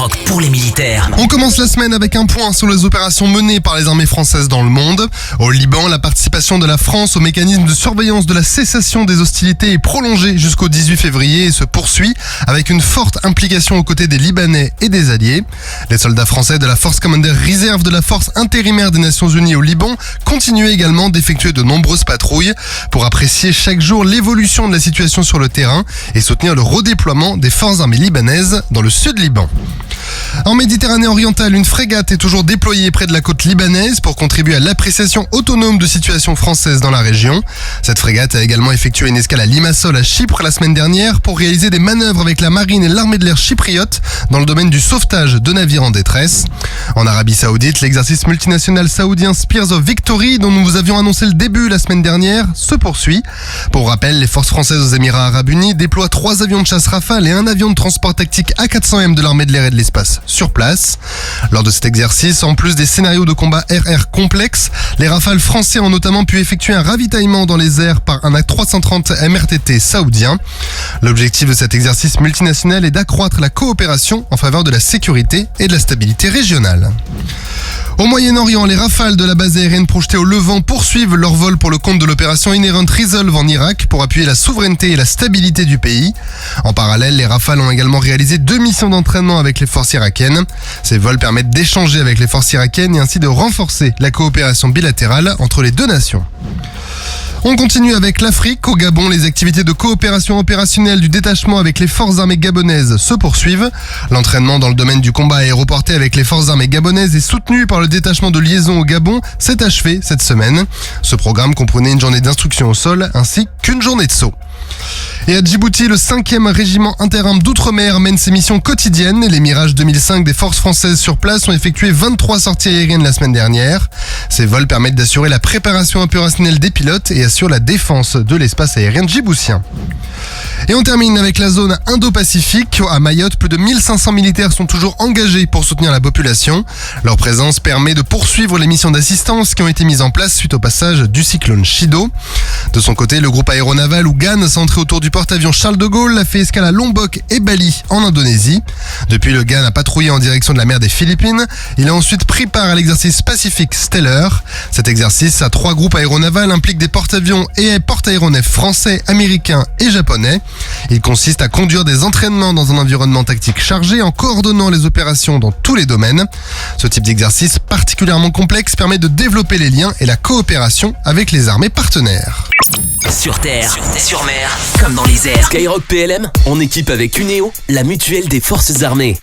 Skyrock pour les militaires. On commence la semaine avec un point sur les opérations menées par les armées françaises dans le monde. Au Liban, la participation de la France au mécanisme de surveillance de la cessation des hostilités est prolongée jusqu'au 18 février et se poursuit avec une forte implication aux côtés des Libanais et des alliés. Les soldats français de la Force Commander Reserve de la Force intérimaire des Nations Unies au Liban continuent également d'effectuer de nombreuses patrouilles pour apprécier chaque jour l'évolution de la situation sur le terrain et soutenir le redéploiement des forces armées libanaises dans le sud Liban. En Méditerranée orientale, une frégate est toujours déployée près de la côte libanaise pour contribuer à l'appréciation autonome de situation française dans la région. Cette frégate a également effectué une escale à Limassol à Chypre la semaine dernière pour réaliser des manœuvres avec la marine et l'armée de l'air chypriote dans le domaine du sauvetage de navires en détresse. En Arabie Saoudite, l'exercice multinational saoudien Spears of Victory, dont nous vous avions annoncé le début la semaine dernière, se poursuit. Pour rappel, les forces françaises aux Émirats Arabes Unis déploient 3 avions de chasse Rafale et un avion de transport tactique A400M de l'armée de l'air et de l'espace sur place. Lors de cet exercice, en plus des scénarios de combat RR complexes, les Rafales français ont notamment pu effectuer un ravitaillement dans les airs par un A330 MRTT saoudien. L'objectif de cet exercice multinational est d'accroître la coopération en faveur de la sécurité et de la stabilité régionale. Au Moyen-Orient, les Rafales de la base aérienne projetée au Levant poursuivent leur vol pour le compte de l'opération Inherent Resolve en Irak pour appuyer la souveraineté et la stabilité du pays. En parallèle, les Rafales ont également réalisé 2 missions d'entraînement avec les forces irakiennes. Ces vols permettent d'échanger avec les forces irakiennes et ainsi de renforcer la coopération bilatérale entre les deux nations. On continue avec l'Afrique. Au Gabon, les activités de coopération opérationnelle du détachement avec les forces armées gabonaises se poursuivent. L'entraînement dans le domaine du combat aéroporté avec les forces armées gabonaises et soutenu par le détachement de liaison au Gabon s'est achevé cette semaine. Ce programme comprenait une journée d'instruction au sol ainsi qu'une journée de saut. Et à Djibouti, le 5e régiment interim d'outre-mer mène ses missions quotidiennes. Les Mirage 2005 des forces françaises sur place ont effectué 23 sorties aériennes la semaine dernière. Ces vols permettent d'assurer la préparation opérationnelle des pilotes et assurent la défense de l'espace aérien djiboutien. Et on termine avec la zone Indo-Pacifique. À Mayotte, plus de 1500 militaires sont toujours engagés pour soutenir la population. Leur présence permet de poursuivre les missions d'assistance qui ont été mises en place suite au passage du cyclone Chido. De son côté, le groupe aéronaval Ougan, centré autour du porte-avions Charles de Gaulle, a fait escale à Lombok et Bali en Indonésie. Depuis, le GAN a patrouillé en direction de la mer des Philippines. Il a ensuite pris part à l'exercice Pacific Stellar. Cet exercice à 3 groupes aéronavals implique des porte-avions et porte-aéronefs français, américains et japonais. Il consiste à conduire des entraînements dans un environnement tactique chargé en coordonnant les opérations dans tous les domaines. Ce type d'exercice particulièrement complexe permet de développer les liens et la coopération avec les armées partenaires. Sur terre, sur mer, comme dans les airs. Skyrock PLM, en équipe avec Uneo, la mutuelle des forces armées.